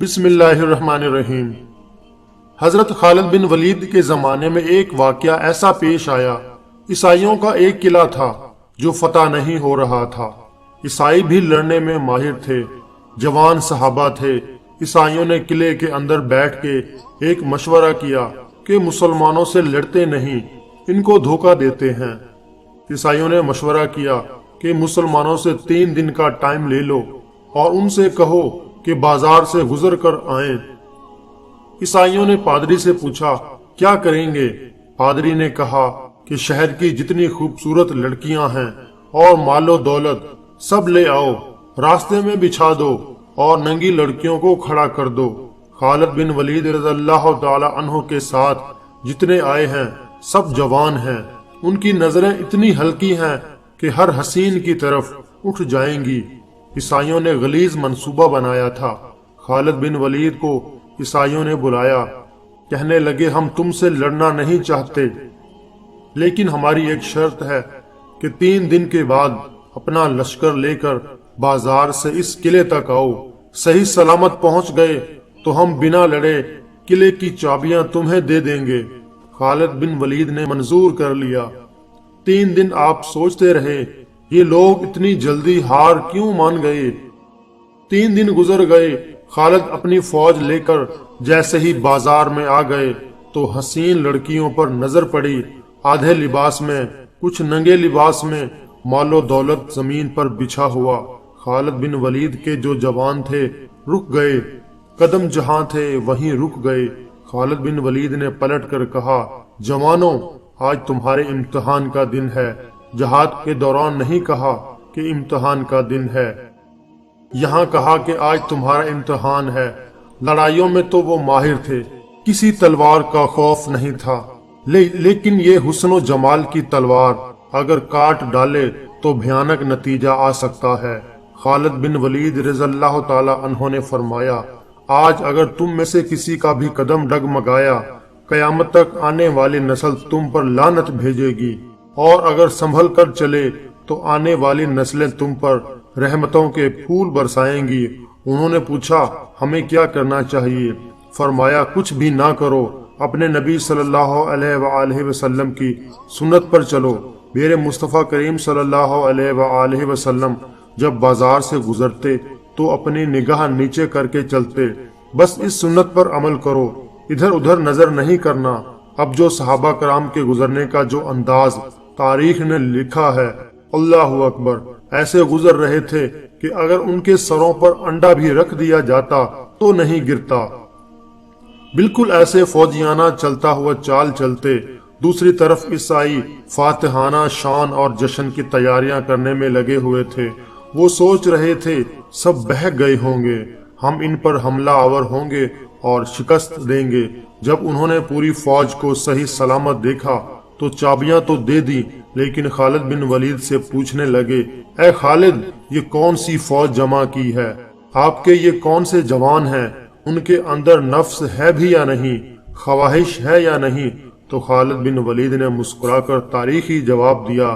बिस्मिल्लाहिर्रहमानिर्रहीम। हजरत खालिद बिन वलीद के ज़माने में एक वाक़या ऐसा पेश आया। ईसाइयों का एक किला था जो फतह नहीं हो रहा था। ईसाई भी लड़ने में माहिर थे, जवान सहाबा थे। ईसाइयों ने किले के अंदर बैठ के एक मशवरा किया कि मुसलमानों से लड़ते नहीं, इनको धोखा देते हैं। ईसाइयों ने मशवरा किया कि मुसलमानों से 3 दिन का टाइम ले लो और उनसे कहो कि बाजार से गुजर कर आएं। ईसाइयों ने पादरी से पूछा, क्या करेंगे? पादरी ने कहा कि शहर की जितनी खूबसूरत लड़कियां हैं और मालो दौलत सब ले आओ, रास्ते में बिछा दो और नंगी लड़कियों को खड़ा कर दो। खालिद बिन वलीद रज़ियल्लाहु ताला अन्हु के साथ जितने आए हैं सब जवान हैं। उनकी नजरें इतनी हल्की हैं कि हर हसीन की तरफ उठ जाएंगी। ईसाइयों ने गलीज मंसूबा बनाया था। खालिद बिन वलीद को ईसाइयों ने बुलाया, कहने लगे, हम तुमसे लड़ना नहीं चाहते, लेकिन हमारी एक शर्त है कि 3 दिन के बाद अपना लश्कर लेकर बाजार से इस किले तक आओ। सही सलामत पहुंच गए तो हम बिना लड़े किले की चाबियां तुम्हें दे देंगे। खालिद बिन वलीद ने मंजूर कर लिया। 3 दिन आप सोचते रहे, ये लोग इतनी जल्दी हार क्यों मान गए? 3 दिन गुजर गए। खालिद अपनी फौज लेकर जैसे ही बाजार में आ गए तो हसीन लड़कियों पर नजर पड़ी। आधे लिबास में, कुछ नंगे लिबास में, मालो दौलत जमीन पर बिछा हुआ। खालिद बिन वलीद के जो जवान थे रुक गए, कदम जहां थे वहीं रुक गए। खालिद बिन वलीद ने पलट कर कहा, जवानों, आज तुम्हारे इम्तिहान का दिन है। जहाद के दौरान नहीं कहा कि इम्तिहान का दिन है, यहाँ कहा कि आज तुम्हारा इम्तिहान है। लड़ाइयों में तो वो माहिर थे, किसी तलवार का खौफ नहीं था, लेकिन ये हुस्न जमाल की तलवार अगर काट डाले तो भयानक नतीजा आ सकता है। खालिद बिन वलीद रज़ियल्लाहु ताला अन्हु ने फरमाया, आज अगर तुम में से किसी का भी कदम डगमगाया, कयामत तक आने वाली नस्ल तुम पर लानत भेजेगी, और अगर संभल कर चले तो आने वाली नस्लें तुम पर रहमतों के फूल बरसाएंगी। उन्होंने पूछा, हमें क्या करना चाहिए? फरमाया, कुछ भी ना करो, अपने नबी सल्लल्लाहु अलैहि वसल्लम की सुन्नत पर चलो। मेरे मुस्तफ़ा करीम सल्लल्लाहु अलैहि वसल्लम जब बाजार से गुजरते तो अपनी निगाह नीचे करके चलते। बस इस सुन्नत पर अमल करो, इधर उधर नजर नहीं करना। अब जो सहाबा कराम के गुजरने का जो अंदाज तारीख ने लिखा है, अल्लाहु अकबर, ऐसे गुजर रहे थे कि अगर उनके सरों पर अंडा भी रख दिया जाता तो नहीं गिरता। बिल्कुल ऐसे फौजियाना चलता हुआ चाल चलते। दूसरी तरफ ईसाई फातिहाना शान और जश्न की तैयारियां करने में लगे हुए थे। वो सोच रहे थे सब बहक गए होंगे, हम इन पर हमला आवर होंगे और शिकस्त देंगे। जब उन्होंने पूरी फौज को सही सलामत देखा तो चाबियां तो दे दी, लेकिन खालिद बिन वलीद से पूछने लगे, ऐ खालिद, ये कौन सी फौज जमा की है? आपके ये कौन से जवान हैं? उनके अंदर नफ्स है भी या नहीं, ख्वाहिश है या नहीं? तो खालिद बिन वलीद ने मुस्कुराकर तारीखी जवाब दिया,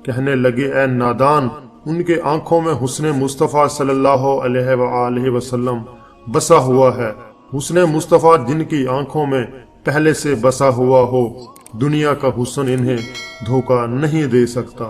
कहने लगे, ऐ नादान, उनके आंखों में हुस्ने मुस्तफ़ा सल्लल्लाहु अलैहि वसल्लम बसा हुआ है। हुस्ने मुस्तफ़ा जिनकी आंखों में पहले से बसा हुआ हो, दुनिया का हुस्न इन्हें धोखा नहीं दे सकता।